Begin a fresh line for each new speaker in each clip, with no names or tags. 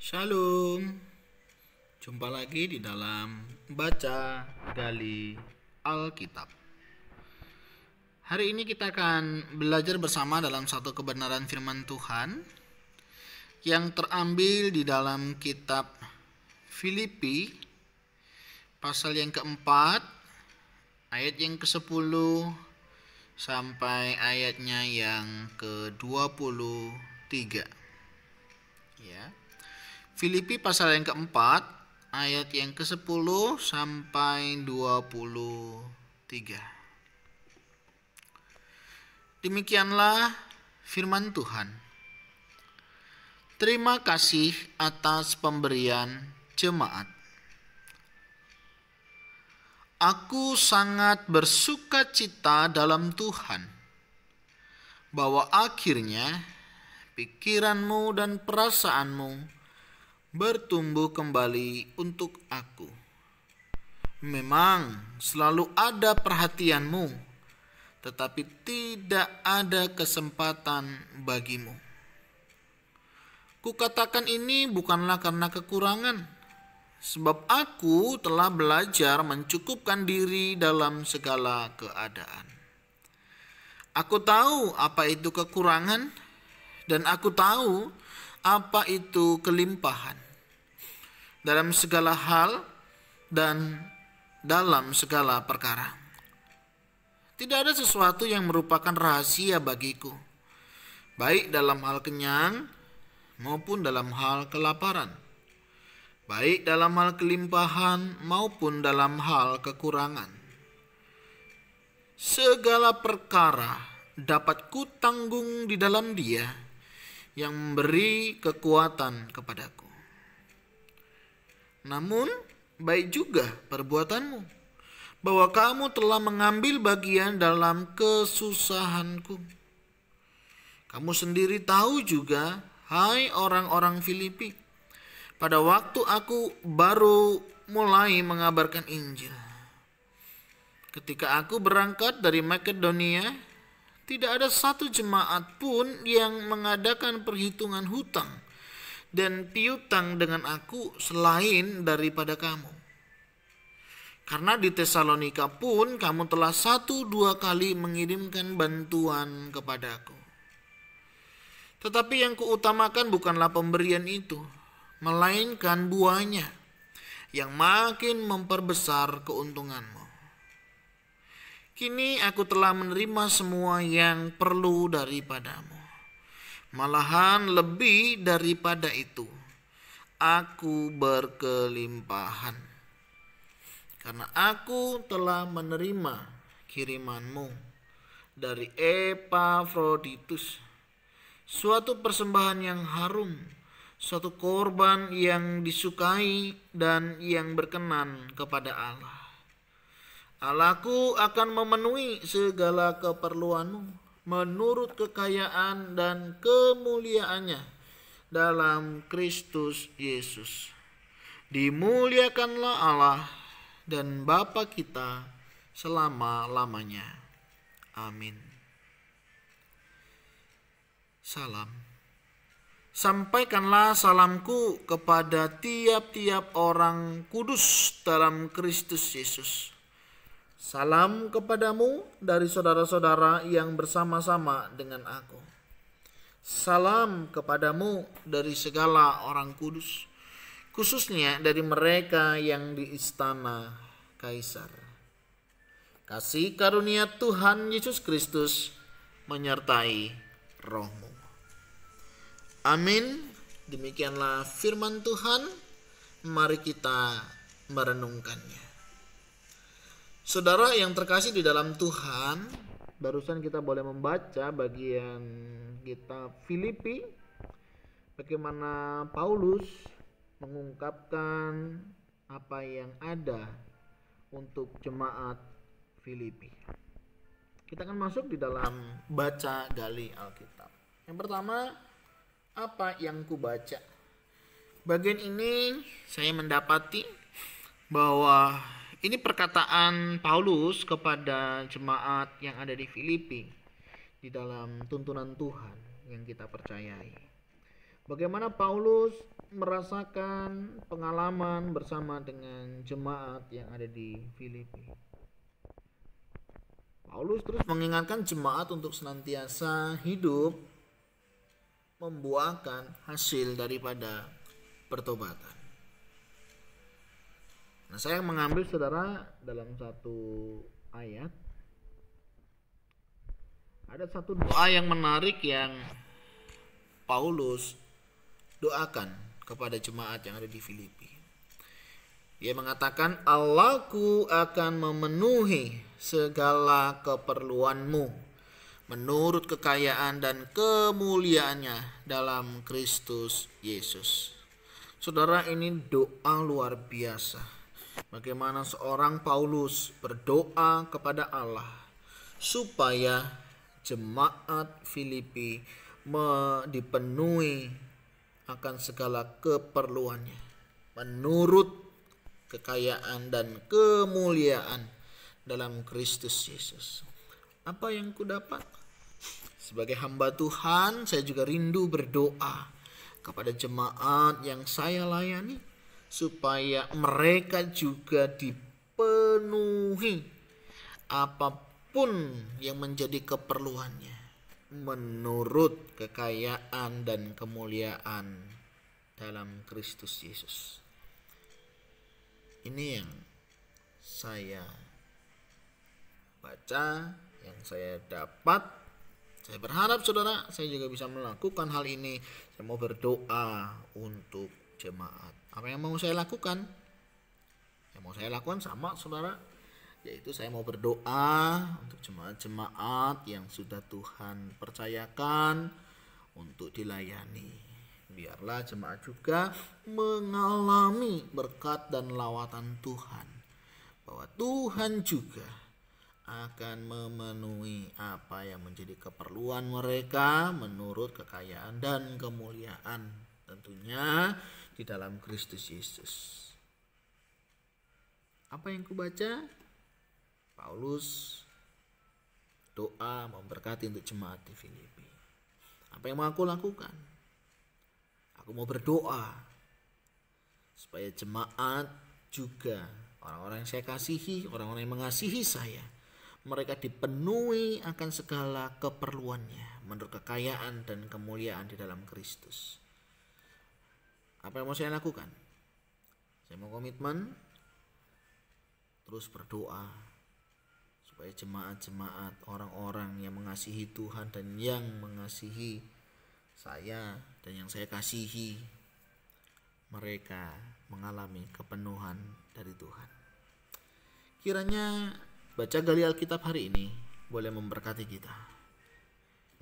Shalom, jumpa lagi di dalam Baca Gali Alkitab. Hari ini kita akan belajar bersama dalam satu kebenaran firman Tuhan yang terambil di dalam kitab Filipi pasal yang keempat, ayat yang ke-10 sampai ayatnya yang ke-23. Ya. Filipi pasal yang keempat, ayat yang ke-10 sampai 23. Demikianlah firman Tuhan. Terima kasih atas pemberian jemaat. Aku sangat bersukacita dalam Tuhan, bahwa akhirnya pikiranmu dan perasaanmu bertumbuh kembali untuk aku. Memang selalu ada perhatianmu, tetapi tidak ada kesempatan bagimu. Kukatakan ini bukanlah karena kekurangan, sebab aku telah belajar mencukupkan diri dalam segala keadaan. Aku tahu apa itu kekurangan, dan aku tahu apa itu kelimpahan. Dalam segala hal dan dalam segala perkara. Tidak ada sesuatu yang merupakan rahasia bagiku, baik dalam hal kenyang maupun dalam hal kelaparan, baik dalam hal kelimpahan maupun dalam hal kekurangan. Segala perkara dapat kutanggung di dalam Dia yang memberi kekuatan kepadaku. Namun, baik juga perbuatanmu, bahwa kamu telah mengambil bagian dalam kesusahanku. Kamu sendiri tahu juga, hai orang-orang Filipi, pada waktu aku baru mulai mengabarkan Injil. Ketika aku berangkat dari Makedonia, tidak ada satu jemaat pun yang mengadakan perhitungan hutang dan piutang dengan aku selain daripada kamu. Karena di Tesalonika pun kamu telah 1-2 kali mengirimkan bantuan kepadaku. Tetapi yang kuutamakan bukanlah pemberian itu, melainkan buahnya yang makin memperbesar keuntunganmu. Kini aku telah menerima semua yang perlu daripadamu. Malahan lebih daripada itu, aku berkelimpahan. Karena aku telah menerima kirimanmu dari Epafroditus, suatu persembahan yang harum, suatu korban yang disukai dan yang berkenan kepada Allah. Allahku akan memenuhi segala keperluanmu menurut kekayaan dan kemuliaannya dalam Kristus Yesus. Dimuliakanlah Allah dan Bapa kita selama-lamanya. Amin. Salam. Sampaikanlah salamku kepada tiap-tiap orang kudus dalam Kristus Yesus. Salam kepadamu dari saudara-saudara yang bersama-sama dengan aku. Salam kepadamu dari segala orang kudus, khususnya dari mereka yang di istana Kaisar. Kasih karunia Tuhan Yesus Kristus menyertai rohmu. Amin. Demikianlah firman Tuhan. Mari kita merenungkannya. Saudara yang terkasih di dalam Tuhan, barusan kita boleh membaca bagian kitab Filipi, bagaimana Paulus mengungkapkan apa yang ada untuk jemaat Filipi. Kita akan masuk di dalam baca gali Alkitab. Yang pertama, apa yang kubaca? Bagian ini saya mendapati bahwa ini perkataan Paulus kepada jemaat yang ada di Filipi di dalam tuntunan Tuhan yang kita percayai. Bagaimana Paulus merasakan pengalaman bersama dengan jemaat yang ada di Filipi. Paulus terus mengingatkan jemaat untuk senantiasa hidup membuahkan hasil daripada pertobatan. Nah, saya mengambil saudara dalam satu ayat. Ada satu doa yang menarik yang Paulus doakan kepada jemaat yang ada di Filipi. Dia mengatakan, Allahku akan memenuhi segala keperluanmu menurut kekayaan dan kemuliaannya dalam Kristus Yesus. Saudara, ini doa luar biasa. Bagaimana seorang Paulus berdoa kepada Allah supaya jemaat Filipi dipenuhi akan segala keperluannya menurut kekayaan dan kemuliaan dalam Kristus Yesus. Apa yang kudapat? Sebagai hamba Tuhan, saya juga rindu berdoa kepada jemaat yang saya layani supaya mereka juga dipenuhi apapun yang menjadi keperluannya menurut kekayaan dan kemuliaan dalam Kristus Yesus. Ini yang saya baca, yang saya dapat. Saya berharap saudara, saya juga bisa melakukan hal ini. Saya mau berdoa untuk jemaat. Apa yang mau saya lakukan? Yang mau saya lakukan sama saudara, yaitu saya mau berdoa untuk jemaat-jemaat yang sudah Tuhan percayakan untuk dilayani. Biarlah jemaat juga mengalami berkat dan lawatan Tuhan, bahwa Tuhan juga akan memenuhi apa yang menjadi keperluan mereka menurut kekayaan dan kemuliaan tentunya di dalam Kristus Yesus. Apa yang kubaca? Paulus doa memberkati untuk jemaat di Filipi. Apa yang mau aku lakukan? Aku mau berdoa supaya jemaat juga, orang-orang yang saya kasihi, orang-orang yang mengasihi saya, mereka dipenuhi akan segala keperluannya menurut kekayaan dan kemuliaan di dalam Kristus. Apa yang mau saya lakukan? Saya mau komitmen terus berdoa supaya jemaat-jemaat, orang-orang yang mengasihi Tuhan dan yang mengasihi saya dan yang saya kasihi, mereka mengalami kepenuhan dari Tuhan. Kiranya baca gali Alkitab hari ini boleh memberkati kita.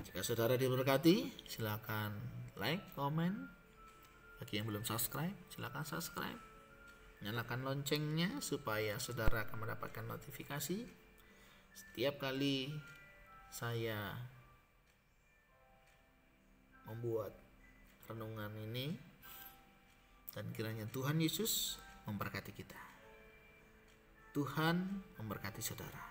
Jika saudara diberkati, silakan like, komen. Bagi yang belum subscribe, silakan subscribe. Nyalakan loncengnya supaya saudara akan mendapatkan notifikasi setiap kali saya membuat renungan ini. Dan kiranya Tuhan Yesus memberkati kita. Tuhan memberkati saudara.